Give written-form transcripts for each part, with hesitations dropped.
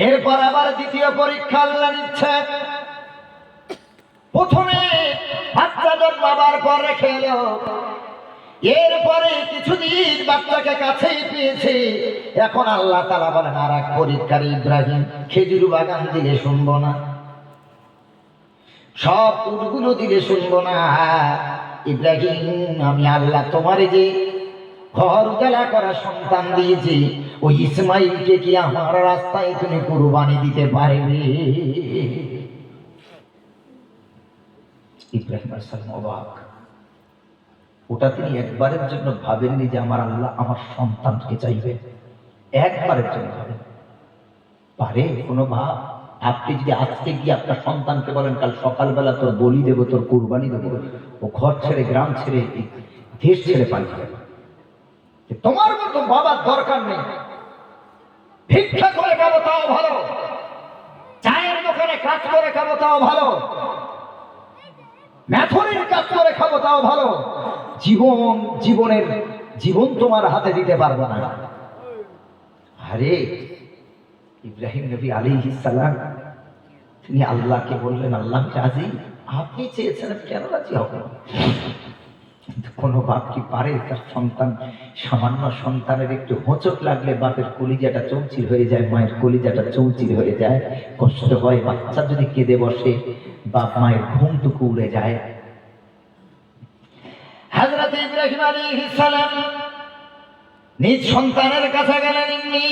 এরপর আবার দ্বিতীয় পরীক্ষা আল্লাহ নিচ্ছে। প্রথমে বাচ্চা জন্মাবার পর রেখে এলো, এরপরে কিছুদিন বাচ্চাকে কাছেই পেয়েছে। এখন আল্লাহ তাআলা বলেন আর এক পরীক্ষার ইব্রাহিম, খেজুর বাগান দিলে শুনবো না, সব উটগুলো দিলে শুনবো না। ইব্রাহিম, আমি আল্লাহ তোমারে যে ঘর উজালা করা সন্তান দিয়েছি, ওই ইসমাইলকে কি আমার রাস্তায় তুমি কুরবানি দিতে পারবে? ইব্রাহিম আলাইহিস সালাম অবাক। ওটা তিনি একবারের জন্য ভাবেননি যে আমার আল্লাহ আমার সন্তানকে চাইবে, একবারের জন্য ভাবেন পারে কোনো ভাব? আপনি যদি আজকে গিয়ে আপনার সন্তানকে বলেন কাল সকালবেলা তোর বলি দেবো, তোর কুরবানি দেবো, ও ঘর ছেড়ে গ্রাম ছেড়ে দেশ ছেড়ে পালিয়ে যাবে। তোমার মতো বাবার দরকার নেই, ভিক্ষা করে খাবো তাও ভালো, চায়ের দোকানে কাজ করে খাবো তাও ভালো, ম্যাথরের কাজ করে খাবো তাও ভালো, জীবন তোমার হাতে দিতে পারবো না। আরে ইব্রাহিম নবী আলাইহিস সালাম তিনি আল্লাহকে বললেন, আল্লাহ রাজি, আপনি চেয়েছেন কেন রাজি হব? কোনো বাপ কি পারে তার সন্তান, সামান্য সন্তানের একটু হোঁচট লাগলে বাপের কলিজাটা চৌচির হয়ে যায়, মায়ের কলিজাটা চৌচির হয়ে যায়, কষ্ট হয়। বাচ্চা যদি কেঁদে বসে বাপ মায়ের ঘুমটুকু উড়ে যায়। হযরত ইব্রাহিম আলাইহিস সালাম নিজ সন্তানের কাছে গেলেন, ইন্নী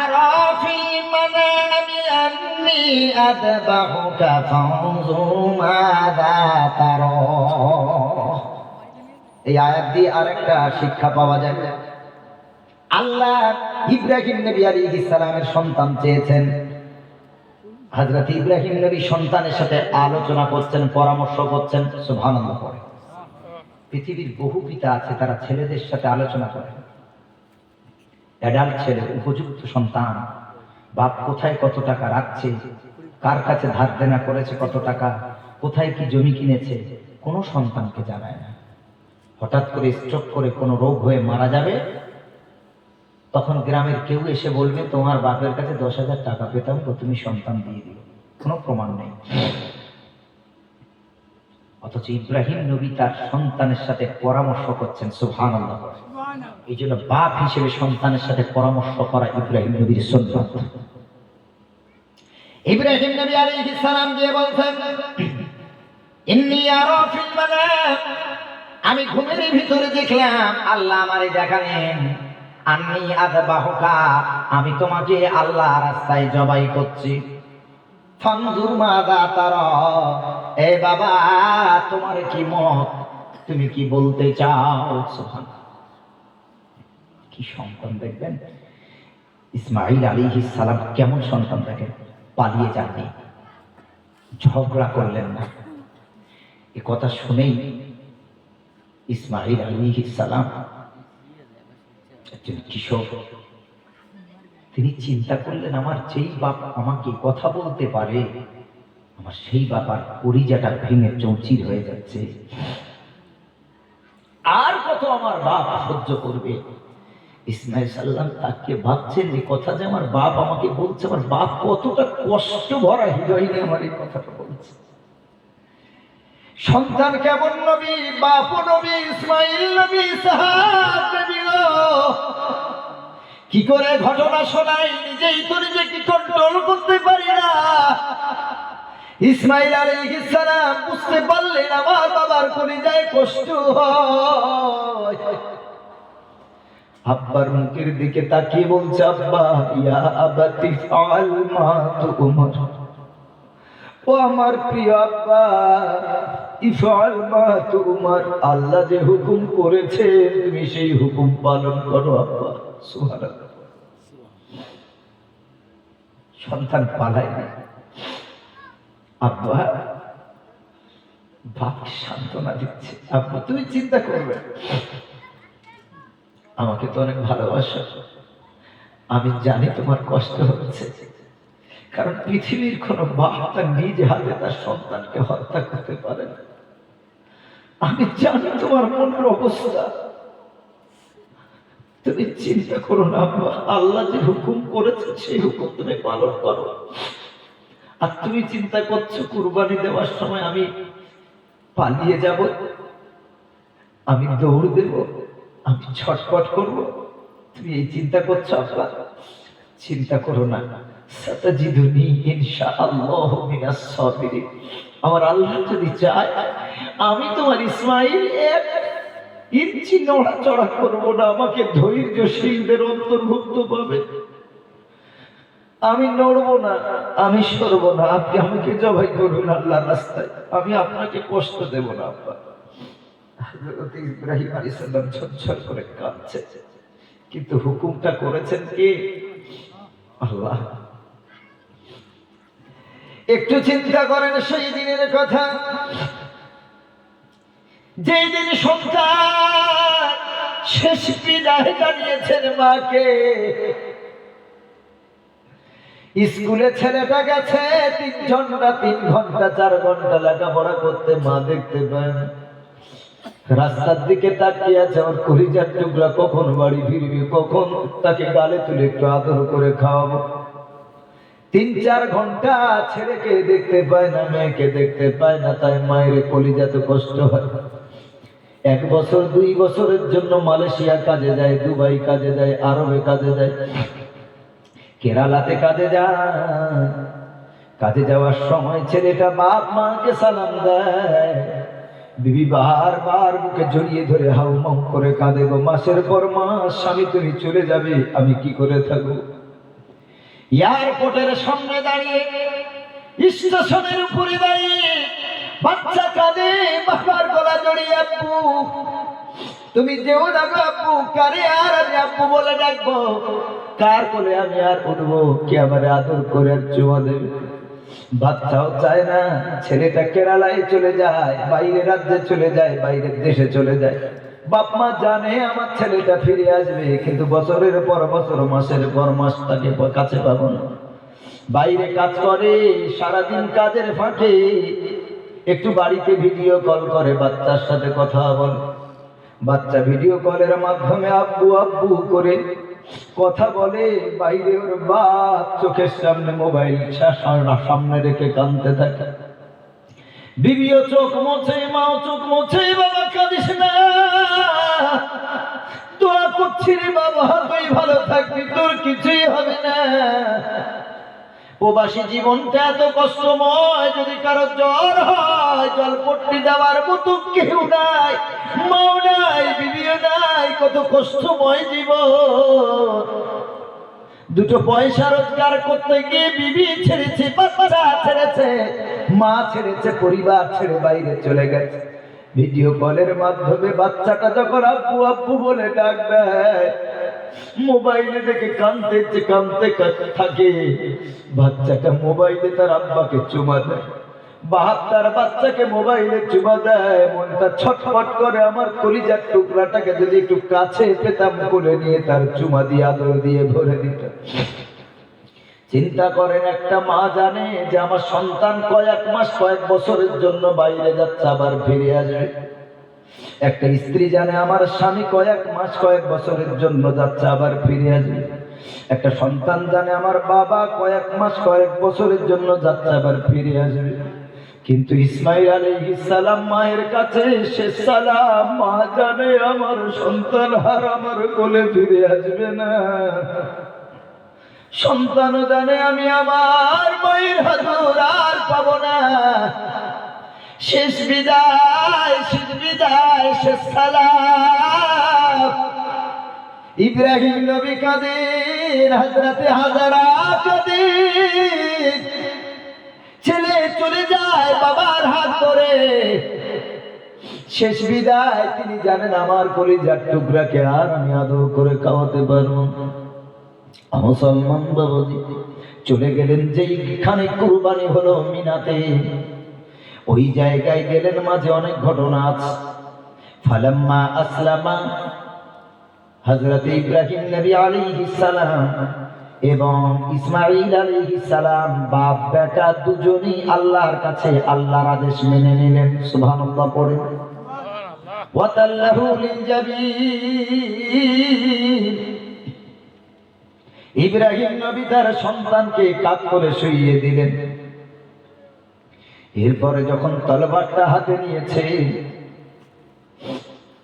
আরা ফি মানামি আন্নী আযবাহুকা ফানজুর মাযা তারা। এই আয়াত দিয়ে আরেকটা শিক্ষা পাওয়া যায়। আল্লাহ ইব্রাহিম নবী আলাইহিস সালামের সন্তান চেয়েছেন। হযরত ইব্রাহিম নবী সন্তানের সাথে আলোচনা করছেন, পরামর্শ করছেন। সুবহানাল্লাহ। পৃথিবীর বহু পিতা আছে, তারা ছেলেদের সাথে আলোচনা করে। অ্যাডাল্ট ছেলে, উপযুক্ত সন্তান, বাপ কোথায় কত টাকা রাখছে, কার কাছে ধার দেনা করেছে কত টাকা, কোথায় কি জমি কিনেছে, কোনো সন্তানকে জানায় না। হঠাৎ করে স্ট্রোক করে কোনো রোগ হয়ে মারা যাবে, তখন গ্রামের কেউ এসে বলবে তোমার বাপের কাছে 10,000 টাকা পেতাম তো তুমি সন্তান দিয়ে দিও, কোনো প্রমাণ নেই। অথচ ইব্রাহিম নবী তার সন্তানের সাথে পরামর্শ করছেন। সুবহানাল্লাহ। এই জন্য বাপ হিসেবে সন্তানের সাথে পরামর্শ করা ইব্রাহিম নবীর সুন্নাত। ইব্রাহিম নবী আলাইহিস সালাম দিয়ে বলছেন, ইন্নী আরা ফিল মানাম, আমি ঘুমের ভিতরে দেখলাম আল্লাহ আমারে দেখালেন, আন্নী আযবাহুকা, আমি তোমাকে আল্লাহ রাস্তায় জবাই করছি। ফানজুর মাযা তারা, এ বাবা তোমার কি মত, তুমি কি বলতে চাও? সুবহানাল্লাহ। কি সন্তান দেখবেন ইসমাঈল আলাইহিস সালাম, কেমন সন্তান দেখেন। পালিয়ে যাননি, ঝগড়া করলেন না। এই কথা শুনেই ইসমাঈল আলাইহিস সালাম একজন কিশোর, তিনি চিন্তা করলেন আমার যেই বাপ আমাকে কথা বলতে পারে, আমার সেই বাবার কলিজাটা ভেঙে চৌচির হয়ে যাচ্ছে, আর কত আমার বাপ সহ্য করবে? ইসমাঈল সাল্লাম তাকে ভাবছেন যে কথা যে আমার বাপ আমাকে বলছে, আমার বাপ কতটা কষ্ট ভরা হৃদয় নিয়ে আমার এই কথাটা বলছে। সন্তান কেমন নবী, বাপ নবী, ইসমাঈল নবী, ইসহাক নবী, কি করে ঘটনা শোনাই, নিজেই তো নিজেকে কন্ট্রোল করতে পারি না। ইসমাঈল আলাইহিস সালাম বুঝতে পারলেন আমার বাবার কলিজায় কষ্ট হয়। আব্বার মুখের দিকে তাকিয়ে বলছে, আব্বা ইয়া আবাতি ফাআল মা তু'মার, ও আমার প্রিয় আব্বা, ইফআল মা তু'মার, আল্লাহ যে হুকুম করেছে তুমি সেই হুকুম পালন করো আব্বা। সুবহানাল্লাহ। সন্তান পালায় না, আব্বা বাপ সান্ত্বনা দিচ্ছে, আব্বা তুমি চিন্তা করবে, আমাকে তো অনেক ভালোবাসো, আমি জানি তোমার কষ্ট হচ্ছে, কারণ পৃথিবীর কোন বাপ তার নিজ হাতে তার সন্তানকে হত্যা করতে পারে না। আমি জানি তোমার মনের অবস্থা, তুমি চিন্তা করো না আব্বা, আল্লাহ যে হুকুম করেছে সেই হুকুম তুমি পালন করো। আর তুমি চিন্তা করছো কুরবানি দেওয়ার সময় আমি পালিয়ে যাব, আমি দৌড় দেব, আমি ছটফট করব, তুমি এই চিন্তা করছো আব্বা? চিন্তা করো না, সাতাজিদুনি ইনশাআল্লাহ মিনাস সাবিরিন। আমার আল্লাহ যদি চায় আমি তোমার ইসমাইল এক ইঞ্চি নড়াচড়া করবো না, আমাকে ধৈর্যশীলদের অন্তর্ভুক্ত পাবে। আমি নড়বো না, আমি সরবো না, আপনি আমাকে জবাই করবেন আল্লাহর রাস্তায়, আমি আপনাকে কষ্ট দেব না আব্বা। হযরত ইব্রাহিম আলাইহিস সালাম ঝরঝর করে কাঁদছে, কিন্তু হুকুমটা করেছেন কে? আল্লাহ। একটু চিন্তা করেন সেই দিনের কথা, যেই দিন সন্তান শেষ বিদায় জানিয়েছেন মাকে। স্কুলে ছেলেটা গেছে 3 ঘন্টা 4 ঘন্টা লেখাপড়া করতে, মা দেখতে পায় না, রাস্তার দিকে তাকিয়ে আছে, ওর কলিজার টুকরা কখন বাড়ি ফিরবে, কখন তাকে গালে তুলে একটু আদর করে খাওয়াবো। 3-4 ঘন্টা ছেলেকে দেখতে পায় না, মেয়েকে দেখতে পায় না, তাই মায়ের কলিজাতে কষ্ট হয়। 1 বছর 2 বছরের জন্য মালয়েশিয়া কাজে যায়, দুবাই কাজে যায়, আরবে কাজে যায়, কেরালাতে কাজে যায়। কাজে যাওয়ার সময় ছেলেটা বাপ মাকে সালাম দেয়, বিবি বারবার বুকে জড়িয়ে ধরে হাউমাউ করে কাঁদে, গো মাসের পর মাস স্বামী তুমি চলে যাবে, আমি কি করে থাকবো। এয়ারপোর্টের সামনে দাঁড়িয়ে, স্টেশনের উপরে দাঁড়িয়ে বাচ্চা কাঁদে, বাবার গলা জড়িয়ে, আব্বু তুমি যেও না গো আব্বু, কারে আর আমি আব্বু বলে ডাকবো, কার কোলে আমি আর উঠবো, কে আমার আদর করে আর চুমা দেবে। বাচ্চাও চায় না, ছেলেটা কেরালায় চলে যায়, বাইরে রাজ্যে চলে যায়, বাইরের দেশে চলে যায়। বাপ মা জানে আমার ছেলেটা ফিরে আসবে, কিন্তু বছরের পর বছর, মাসের পর মাস তাকে কাছে পাবো না। বাইরে কাজ করে, সারাদিন কাজের ফাঁকে একটু বাড়িতে ভিডিও কল করে, বাচ্চার সাথে কথা বলে। বাচ্চা ভিডিও কলের মাধ্যমে আব্বু আব্বু করে কথা বলে, বাইরে ওর বাপ চোখের সামনে মোবাইল সামনে রেখে কাঁদতে থাকে। বিবিও চোখ মোছে, মাও চোখ মোছে, বাবা কাঁদিস না, দোয়া করছি রে বাবা, তুই ভালো থাকবি, তোর কিছুই হবে না। প্রবাসী জীবনটা এত কষ্টময়, যদি কারো জ্বর হয় জলপট্টি দেওয়ার মতো কেউ নাই, মাও নাই, বিবিও নাই, কত কষ্টময় জীবন। 2 পয়সা রোজগার করতে গিয়ে বিবি ছেড়েছে, বাচ্চা ছেড়েছে, মা ছেড়েছে, পরিবার ছেড়ে বাইরে চলে গেছে। ভিডিও কলের মাধ্যমে বাচ্চাটা যখন আব্বু আব্বু বলে ডাক দেয়, মোবাইলে দেখে কাঁদতে থাকে, বাচ্চাটা মোবাইলে তার আব্বাকে চুমা দেয়, বাপ তার বাচ্চাকে মোবাইলে চুমা দেয়, মনটা ছটফট করে, আমার কলিজার টুকরাটাকে যদি একটু কাছে পেতাম, কোলে নিয়ে তার চুমা দিয়ে আদর দিয়ে ভরে দিত। চিন্তা করেন, একটা মা জানে যে আমার সন্তান কয়েক মাস কয়েক বছরের জন্য বাইরে যাচ্ছে, আবার ফিরে আসবে। একটা স্ত্রী জানে আমার স্বামী কয়েক মাস কয়েক বছরের জন্য যাচ্ছে, আবার ফিরে আসবে। একটা সন্তান জানে আমার বাবা কয়েক মাস কয়েক বছরের জন্য যাচ্ছে, আবার ফিরে আসবে। কিন্তু ইসমাইল আলাইহিস সালাম মায়ের কাছে শেষ সালাম, মা জানে আমার সন্তান আর আমার কোলে ফিরে আসবে না। সন্তানও জানে আমি আমার মায়ের হাজুর আর পাবো না। শেষ বিদায়, শেষ বিদায়, শেষ সালাম। ইব্রাহিম নবী কাঁদেন, হযরতে হাজরা কাঁদেন, ছেলে চলে যায় বাবার হাত ধরে, শেষ বিদায়। তিনি জানেন আমার কলিজার টুকরাকে আর আমি আদর করে খাওয়াতে পারবো। মুসলমান বাবাজি চলে গেলেন, যেইখানে কুরবানি হলো মিনাতে, ওই জায়গায় গেলেন, মাঝে অনেক ঘটনা আছে। ফালাম্মা আসলামা, হযরত ইব্রাহিম নবী আলাইহিস সালাম এবং ইসমাঈল আলাইহিস সালাম, বাপ বেটা দুজনই আল্লাহর কাছে আল্লাহর আদেশ মেনে নিলেন। সুবহানাল্লাহ পড়ে। ওয়াতাল্লাহু লিলজাবিন। ইব্রাহিম নবী তার সন্তানকে কাঁধ করে শুইয়ে দিলেন। এরপরে যখন তলবারটা হাতে নিয়েছে,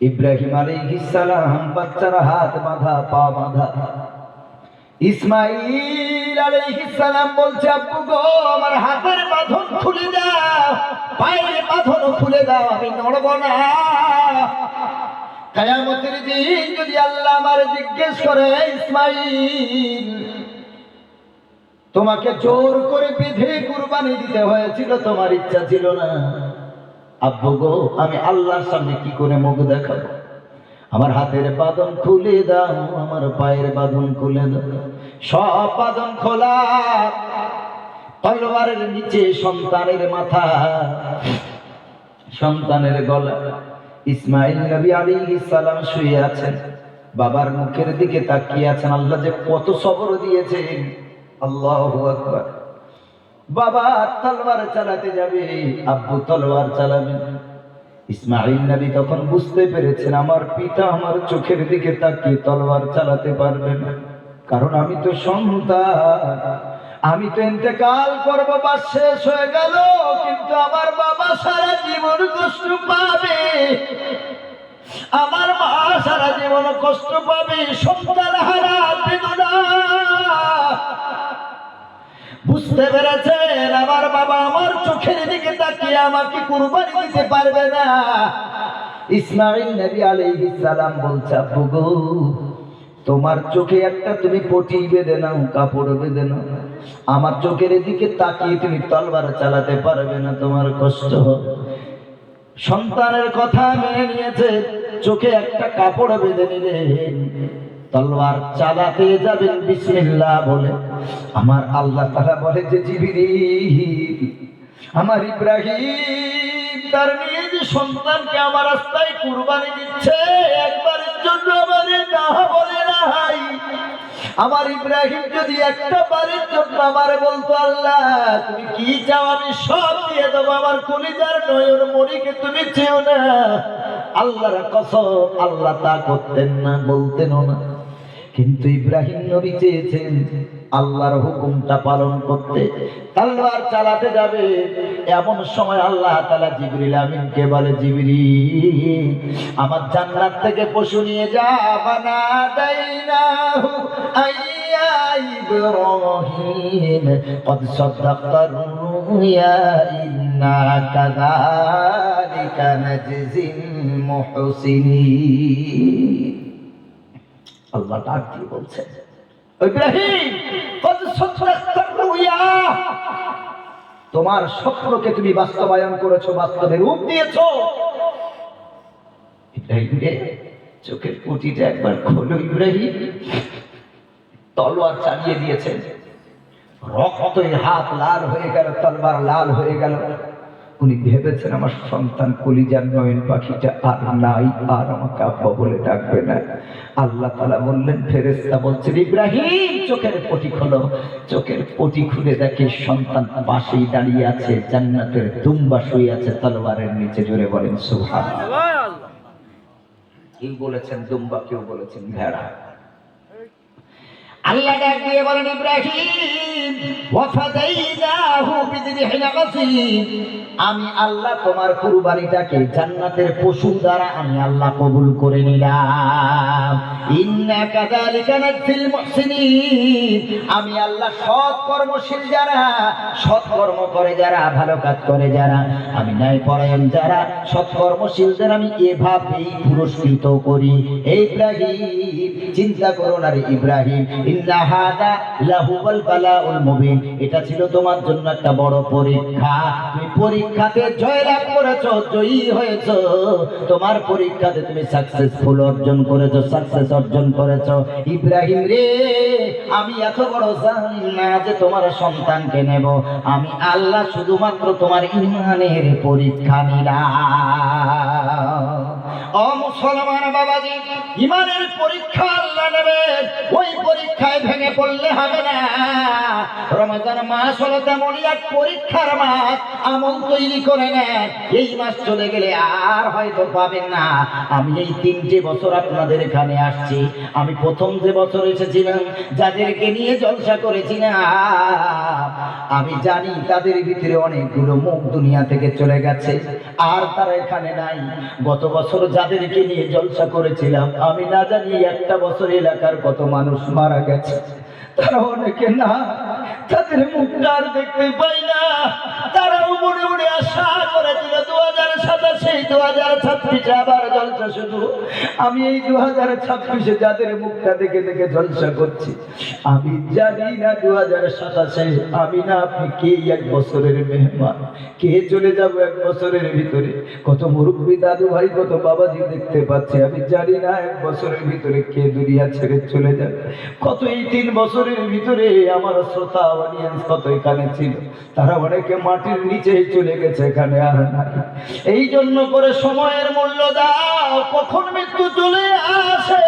ইব্রাহিম আলাইহিস সালাম বাচ্চার হাত বাঁধা পা বাঁধা। ইসমাঈল আলাইহিস সালাম বলছে, আব্বু গো, আমার হাতের বাঁধন খুলে দাও, পায়ের বাঁধন খুলে দাও, আমি নড়ব না। কিয়ামতের দিন যদি আল্লাহ আমারে জিজ্ঞেস করে, ইসমাঈল তোমাকে জোর করে বেঁধে কুরবানি দিতে হয়েছিল, তোমার ইচ্ছা ছিল না, আব্বু গো আমি আল্লাহর সামনে কি করে মুখ দেখাবো? আমার হাতের বাঁধন খুলে দাও, আমার পায়ের বাঁধন খুলে দাও। সব বাঁধন খোলা, তলোয়ারের নিচে সন্তানের মাথা, সন্তানের গলা। ইসমাঈল নবী আলাইহিস সালাম শুয়ে আছেন, বাবার মুখের দিকে তাকিয়ে আছেন। আল্লাহ যে কত সবর দিয়েছেন, আল্লাহু আকবার। বাবা তলোয়ার চালাতে যাবে, আব্বু তলোয়ার চালাবেন। ইসমাঈল নবী তখন বুঝতে পেরেছেন, আমার পিতা আমার চোখের দিকে তাকিয়ে তলোয়ার চালাতে পারবে না, কারণ আমি তো সন্তান, আমি তো ইন্তেকাল করব, বা শেষ হয়ে গেল, কিন্তু আমার বাবা সারা জীবন কষ্ট পাবে, আমার মা সারা জীবন কষ্ট পাবে, সন্তান হারা বেদনা। বুঝতে পেরেছেন আমার বাবা আমার চোখের দিকে তাকিয়ে আমাকে কুরবানি দিতে পারবে না। ইসমাঈল নবী আলাইহিস সালাম বলছে, আব্বু গো, তোমার চোখে একটা তুমি পটি বেঁধে নাও, কাপড় বেঁধে নাও, আমার চোখের দিকে তাকিয়ে তুমি তলবার চালাতে পারবে না, তোমার কষ্ট হবে। সন্তানের কথা মেনে নিয়েছে, চোখে একটা কাপড় বেঁধে নিলেন, তলোয়ার চালাতে যাবেন বিসমিল্লাহ বলে। আমার আল্লাহ তাআলা বলে যে, জিবরিল, আমার ইব্রাহিম তার নিজ সন্তানকে আমার রাস্তায় কুরবানি দিচ্ছে, একবারের জন্য আমারে না বলে নাই। আমার ইব্রাহিম যদি একটা বারের জন্য আমারে বলতো, আল্লাহ তুমি কি চাও আমি সব দিয়ে দেবো, আমার কলিজার নয়ন মনিকে তুমি চেও না, আল্লাহর কসম আল্লাহ তা করতেন না, বলতেনও না। কিন্তু ইব্রাহিম নবী চেয়েছেন আল্লাহর হুকুমটা পালন করতে, তলোয়ার চালাতে যাবে। এমন সময় আল্লাহ তাআলা জিবরিল আমিনকে বলে, জিবরিল আমার জান্নাত থেকে পশু নিয়ে যা। বানাদাইনাহু আইয়া ইব্রাহিম কদ সাদাক্তা রুয়া ইন্না কাযালিকা নাজজিল মুহসিনিন। আল্লাহ ডাক দিয়ে বলছেন, ইব্রাহিম কদ সাদাক্তা রুয়া, তোমার স্বপ্নকে তুমি বাস্তবায়ন করেছো, বাস্তবে রূপ দিয়েছো। ইব্রাহিম রে, চোখের পুঁটিটা একবার খোলো। ইব্রাহিম তলোয়ার চালিয়ে দিয়েছেন, রক্তে হাত লাল হয়ে গেল, তলোয়ার লাল হয়ে গেল। উনি ভেবেছেন আমার সন্তান কলিজার নয়ন পাখিটা আর নাই, আর আমাকে আব্বা বলে ডাকবে না। আল্লাহ তাআলা বললেন, ফেরেশতা বলছেন, ইব্রাহিম চোখের পটি খোলো। চোখের পটি খুলে দেখে সন্তান পাশেই দাঁড়িয়ে আছে, জান্নাতের দুম্বা শুয়ে আছে তলোয়ারের নিচে। জোরে বলেন সুবহানাল্লাহ। কেউ বলেছেন দুম্বা, কেউ বলেছেন ভেড়া। আল্লাহ ডাক দিয়ে বলেন, ইব্রাহিম ওয়াফাদাইনাহু বিযিবহিন আযীম, আমি আল্লাহ তোমার কুরবানিটাকে জান্নাতের পশু দ্বারা আমি আল্লাহ কবুল করে নিলাম। ইন্না কাযালিকা নাজজিল মুহসিনিন, আমি আল্লাহ সৎ কর্মশীল যারা, সৎ কর্ম করে যারা, ভালো কাজ করে যারা, আমি ন্যায়পরায়ণ যারা, সৎ কর্মশীলদের আমি এভাবেই পুরস্কৃত করি। ইব্রাহিম চিন্তা করো না রে ইব্রাহিম, ইন্না হাদা লাহুল বালাউল মুবিন, এটা ছিল তোমার জন্য একটা বড় পরীক্ষা। তুমি পরীক্ষাতে জয়লাভ করেছো, জয়ী হয়েছো, তোমার পরীক্ষাতে তুমি সাকসেসফুল অর্জন করেছো, সাকসেস অর্জন করেছো। ইব্রাহিম রে, আমি এত বড় জালিম না যে তোমার সন্তানকে নেব, আমি আল্লাহ শুধুমাত্র তোমার ঈমানের পরীক্ষা নিলাম। ও মুসলমান বাবাজি, ঈমানের পরীক্ষা আল্লাহ নেবেন, ওই পরীক্ষায় ভেঙে পড়লে হবে না। রমজান মাস হলো তেমনই এক পরীক্ষার মাস, আমল তৈরি করে নেন। এই মাস চলে গেলে আর হয়তো পাবেন না। আমি এই 3টে বছর আপনাদের এখানে আসছি। আমি প্রথম যে বছর এসেছিলাম, যাদেরকে নিয়ে জলসা করেছিলাম, আমি জানি তাদের ভিতরে অনেকগুলো মুখ দুনিয়া থেকে চলে গেছে, আর তারা এখানে নাই। গত বছর যাদেরকে নিয়ে জলসা করেছিলাম, আমি না জানি একটা বছর এলাকার কত মানুষ মারা গেছে। তারা অনেকে না, তাদের মুখটা আর দেখতে পাই না। তারাও মনে মনে আশা করেছিল 2027 2026 আবার জলসা শুরু। আমি এই 2026 যাদের মুখটা দেখে দেখে জলসা করছি, আমি জানি না 2027 আমি না আপনি কে এক বছরের মেহমান, কে চলে যাব এক বছরের ভিতরে। কত মুরব্বী দাদু ভাই, কত বাবাজি দেখতে পাচ্ছে, আমি জানি না এক বছরের ভিতরে কে দুনিয়া ছেড়ে চলে যাবে। কত এই 3 বছরের ভিতরে আমার শ্রোতা অডিয়েন্স কত এখানে ছিল, তারা অনেকে মাটির নিচে চলে গেছে, এখানে আর নাই। এই জন্য করে সময়ের মূল্য দাও, কখন মৃত্যু চলে আসে।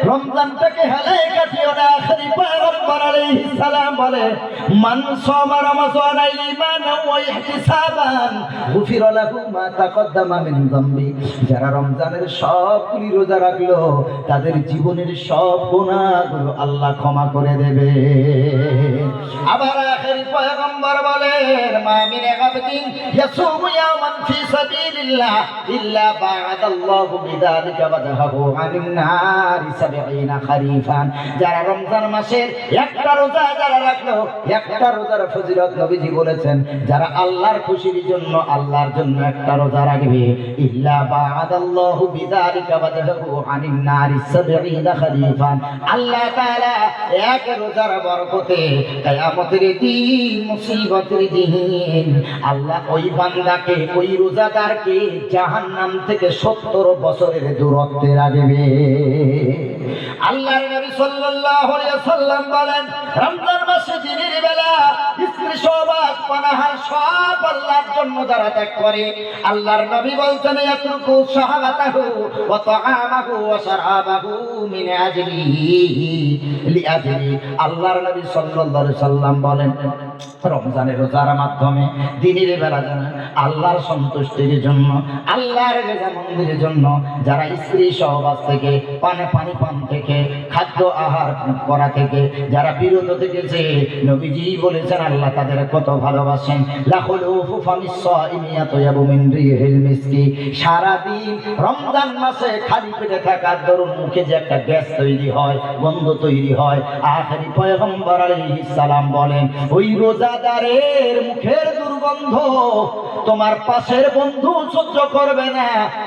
রমজানটাকে হেলায় কাটিও না। আখেরি পয়গম্বর আলাইহিস সালাম বলে, মান সামা রমাযান ঈমানান ওয়া ইহতিসাবান গুফিরা লাহু মা তাকদ্দামা মিন যামবি। যারা রমজানের সবগুলি রোজা রাখলো, তাদের জীবনের সব গুনাহগুলো আল্লাহ ক্ষমা করে দেবে। আবার আখেরি পয়গম্বর বলেন, মা মিন আবদিন ইয়াসুমু ইয়াওমান ফি সাবিলিল্লাহ ইল্লা বা'দাল্লাহু বিযালিকা ওয়াজহাহু আনিন নারি 70 খরিফান। যারা রমজান মাসের একটা রোজা যারা রাখলো, একটা রোজার ফজিলত নবীজি বলেছেন, যারা আল্লাহর খুশির জন্য, আল্লাহর জন্য একটা রোজা রাখবে, ইল্লা বা'দাল্লাহু বিযালিকা ওয়াজহাহু আনিন নারি 70 খরিফান। আল্লাহ তাআলা এক রোজার বরকতে কিয়ামতের দিন, মুসিবতের দিন, আল্লাহ ওই বান্দাকে, ওই রোজাদারকে জাহান্নাম থেকে 70 বছরের দূরত্বে রাখবে। আল্লাহর নবী সাল্লাল্লাহু আলাইহি ওয়াসাল্লাম বলেন, রমজান মাসে দিনের বেলা স্ত্রী সহবাস পানাহার সব আল্লাহর জন্য যারা ত্যাগ করে, আল্লাহর নবী বলছেন, ইয়াতরুকু শাহাওয়াতাহু ওয়া তাআমাহু ওয়া শারাবাহু মিন আজলিহি লিআজলি। আল্লাহর নবী সাল্লাল্লাহু আলাইহি ওয়াসাল্লাম বলেন, রমজানের রোজার মাধ্যমে দিনের বেলা যারা আল্লাহর সন্তুষ্টির জন্য, আল্লাহর রেজামন্দির জন্য, যারা স্ত্রী সহবাস থেকে, পানি পান থেকে, খাদ্য আহার করা থেকে যারা বিরত থেকেছে, নবীজি বলেছেন আল্লাহ তাদের কত ভালোবাসেন। লাখুলুফু ফামিস সাইমি ইয়াতয়াবু মিন রিহিল মিসকি। সারাদিন রমজান মাসে খালি পেটে থাকার দরুন মুখে যে একটা গ্যাস তৈরি হয়, গন্ধ তৈরি হয়, আখেরি পয়গম্বর আলাইহিস সালাম বলেন, ওই রোজাদারের মুখের দুর্গন্ধ তোমার পাশের বন্ধু সহ্য করবে না।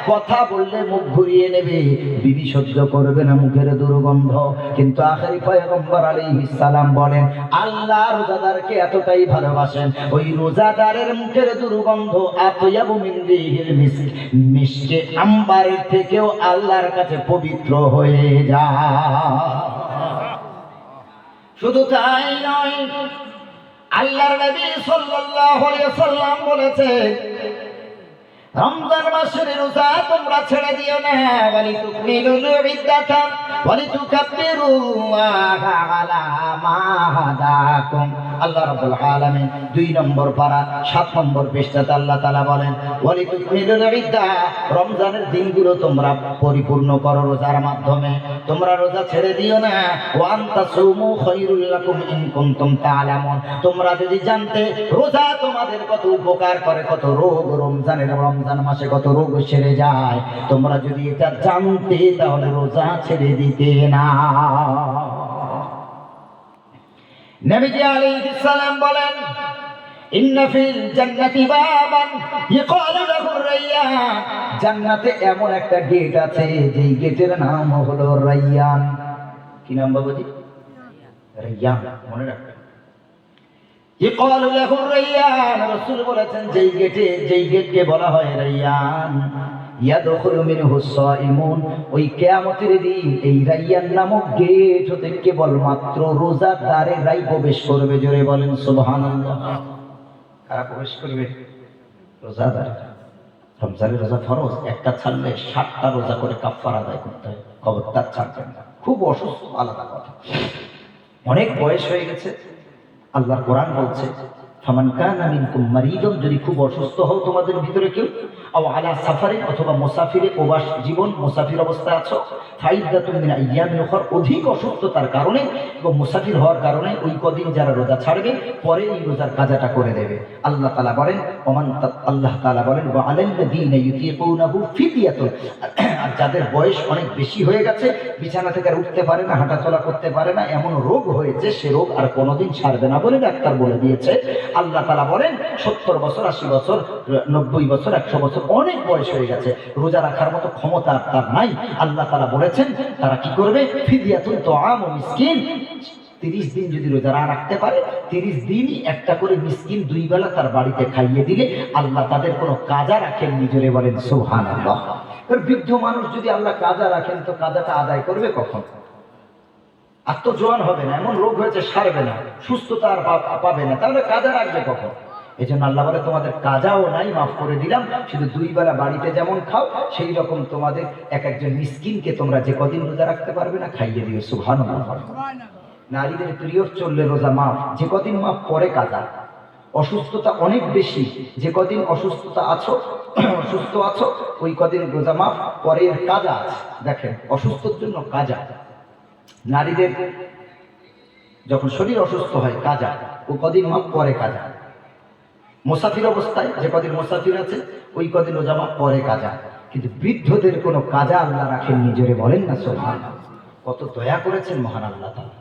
কথা বললে মুখ ঘুরিয়ে নেবে, বিবি সহ্য করবে না মুখের দুর্গন্ধ। কিন্তু আখেরি পয়গম্বর আলাইহিস সালাম বলেন, আল্লাহ রোজাদারকে এতটাই ভালোবাসেন, ওই রোজাদারের মুখের দুর্গন্ধ আতয়াবু মিন রিহিল মিসক, মিশকে আম্বারের থেকেও আল্লাহর কাছে পবিত্র হয়ে যায়। শুধু তাই নয়, আল্লাহর নবী সাল্লাল্লাহু আলাইহি ওয়াসাল্লাম বলেছেন, রমজান মাসের রোজা তোমরা ছেড়ে দিও না, ওয়ালিতুকমিলুল ইদ্দাতা ওয়ালিতুকাব্বিরুল্লাহা আলা মা হাদাকুম। আল্লাহ রাব্বুল আলামিন 2 নম্বর পারা 7 নম্বর পৃষ্ঠাতে আল্লাহ তাআলা বলেন, ওয়ালিতুকমিলুল ইদ্দা, রমজানের দিনগুলো তোমরা পরিপূর্ণ করো রোজার মাধ্যমে, তোমরা রোজা ছেড়ে দিও না। ওয়া আনতাসুমু খায়রুল লাকুম ইন কুনতুম তা'লামুন, তোমরা যদি জানতে রোজা তোমাদের কত উপকার করে, কত রোগ রমজান মাসে কত রোগ সেরে যায়, তোমরা যদি এটা জানতে তাহলে রোজা ছেড়ে দিতে না। নবীজি আলাইহিস সালাম বলেন, ইন্না ফিল জান্নাতি বাবান ইয়াকালু লাহু রায়্যান, জান্নাতে এমন একটা গেট আছে যেই গেটের নাম হলো রায়্যান। কি নাম বাবুজি? রায়্যান, মনে রাখবেন। ইয়াকালু লাহু রায়্যান, রাসূল বলেছেন যেই গেটকে বলা হয় রায়্যান, ইয়াদখুলু মিনহুস সাইমুন, ওই কিয়ামতের দিন এই রায়্যান নামক গেট হতে কেবলমাত্র রোজাদারেরাই প্রবেশ করবে। জোরে বলেন সুবহানাল্লাহ। কারা প্রবেশ করবে? রোজাদার। রমজানের রোজা ফরজ, একটা ছাড়লে 7টা রোজা করে কাফারা আদায় করতে হয়, খবরদার ছাড়বেন না। খুব অসুস্থ আলাদা কথা, অনেক বয়স হয়ে গেছে, আল্লাহর কোরআন বলছে, ফামান কানা মিনকুম মারিদান, যদি খুব অসুস্থ হও তোমাদের ভিতরে কেউ, আও আলা সাফারিন, অথবা মুসাফিরে, প্রবাস জীবন, মুসাফির অবস্থায় আছো, ফাইদ্দাতুন মিন আইয়ামিন উখর, অধিক অসুস্থতার কারণে এবং মুসাফির হওয়ার কারণে ওই কদিন যারা রোজা ছাড়বে পরে এই রোজার কাজাটা করে দেবে। আল্লাহ তাআলা বলেন আল্লাহ তাআলা বলেন ওয়া আলাল্লাযীনা ইউতিকুনাহু ফিদিয়াতুন, আর যাদের বয়স অনেক বেশি হয়ে গেছে, বিছানা থেকে আর উঠতে পারে না, হাঁটাচলা করতে পারে না, এমন রোগ হয়েছে সে রোগ আর কোনোদিন ছাড়বে না বলে ডাক্তার বলে দিয়েছে। আল্লাহ তাআলা বলেন 70 বছর, 80 বছর, 90 বছর, 100 বছর, অনেক বয়স হয়ে গেছে, রোজা রাখার মতো ক্ষমতা আর তার নাই। আল্লাহ তাআলা বলেছেন তারা কি করবে, ফিদিয়াতুন তুআমু মিসকিন, 30 দিন যদি রোজা রাখতে পারে, 30 দিনই একটা করে মিসকিন 2 বেলা তার বাড়িতে খাইয়ে দিলে আল্লাহ তাদের কোনো কাজা রাখেন নিজরে, বলেন সুবহানাল্লাহ। বৃদ্ধ মানুষ যদি আল্লাহ কাজা রাখেন তো কাজাটা আদায় করবে কখন? আর তো জোয়ান হবে না, এমন রোগ হয়েছে সারবে না, সুস্থতা আর পাবে না, তাহলে কাজা রাখবে কখন? এই জন্য আল্লাহ বলে তোমাদের কাজাও নাই, মাফ করে দিলাম, শুধু 2 বেলা বাড়িতে যেমন খাও সেই রকম তোমাদের এক একজন মিসকিনকে তোমরা যে কদিন রোজা রাখতে পারবে না খাইয়ে দিও। সুবহানাল্লাহ। নারীদের পিরিয়ড চললে রোজা মাফ, যে কদিন মাফ পরে কাজা। অসুস্থতা অনেক বেশি, যে কদিন অসুস্থতা আছো, অসুস্থ আছো, ওই কদিন রোজা মাফ, পরের কাজা আছে। দেখেন, অসুস্থর জন্য কাজা। নারীদের যখন শরীর অসুস্থ হয় কাজা, ও কদিন মাফ পরে কাজা। মুসাফির অবস্থায় যে কদিন মুসাফির আছে ওই কদিন রোজা মাফ পরে কাজা। কিন্তু বৃদ্ধদের কোনো কাজা আল্লাহ রাখেন নিজরে, বলেন না সুবহানাল্লাহ। কত দয়া করেছেন মহান আল্লাহ তাআলা।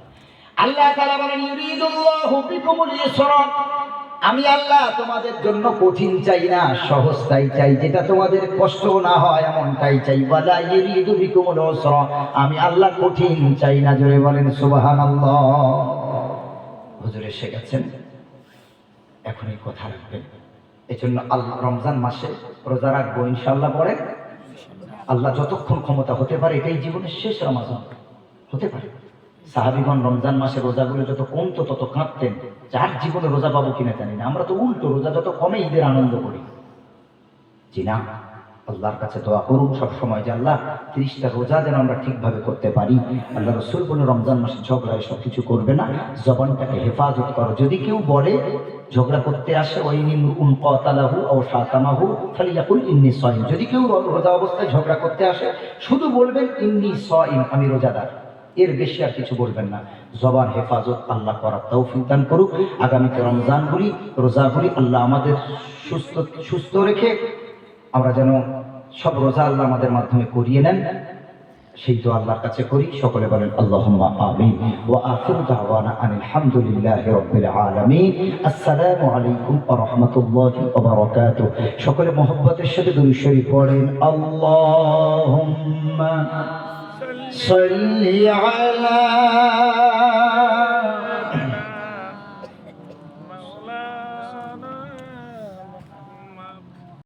আল্লাহ তাআলা বলেন ইউরিদুল্লাহু বিকুমুল ইসরা, আমি আল্লাহ তোমাদের জন্য কঠিন চাই না, সহজটাই চাই, যেটা তোমাদের কষ্ট না হয় এমনটাই চাই। ওয়ালা ইউরিদু বিকুমুল উসরা, আমি আল্লাহ কঠিন চাই না, জোরে বলেন সুবহানাল্লাহ। হুজুর এসে গেছেন, এখন এই কথা রাখবেন। এই জন্য আল্লাহ রমজান মাসে রোজা রাখবো ইনশাআল্লাহ। পরে আল্লাহ যতক্ষণ ক্ষমতা হতে পারে, এটাই জীবনের শেষ রমজান হতে পারে। সাহাবীগণ রমজান মাসে রোজাগুলো যত কমতো তত কাঁদতেন, যার জীবনে রোজা পাবো কিনা জানি না। আমরা তো উল্টো, রোজা যত কমে ঈদের আনন্দ করি। জি না, আল্লাহর কাছে দোয়া করুন সবসময় যে আল্লাহ 30টা রোজা যেন আমরা ঠিকভাবে করতে পারি। আল্লাহ রাসূল বলেন রমজান মাসে ঝগড়া এসব কিছু করবে না, জবানটাকে হেফাজত করো। যদি কেউ বলে ঝগড়া করতে আসে, ওয়াইনিন কাতালাহু আও শাতামাহু ফালিয়াকুল ইন্নী সাইম, যদি কেউ রোজা অবস্থায় ঝগড়া করতে আসে শুধু বলবেন ইন্নী সাইম, আমি রোজাদার, এর বেশি আর কিছু বলবেন না। জবান হেফাজত আল্লাহ করার তৌফিক দান করুক। আগামীতে রমজানগুলি, রোজাগুলি আল্লাহ আমাদের সুস্থ রেখে আমরা যেন সব রোজা আল্লাহ আমাদের মাধ্যমে করিয়ে নেন, সেই তো আল্লাহর কাছে করি। সকলে বলেন আল্লাহুম্মা আমিন। ওয়া আখিরু দাওয়ানা আনিল হামদুলিল্লাহি রাব্বিল আলামিন। আসসালামু আলাইকুম ওয়া রাহমাতুল্লাহি ওয়া বারাকাতুহু। সকলে মুহাব্বতের সাথে দুরূদ শরীফ পড়েন। আল্লাহুম্মা সাল্লি আলা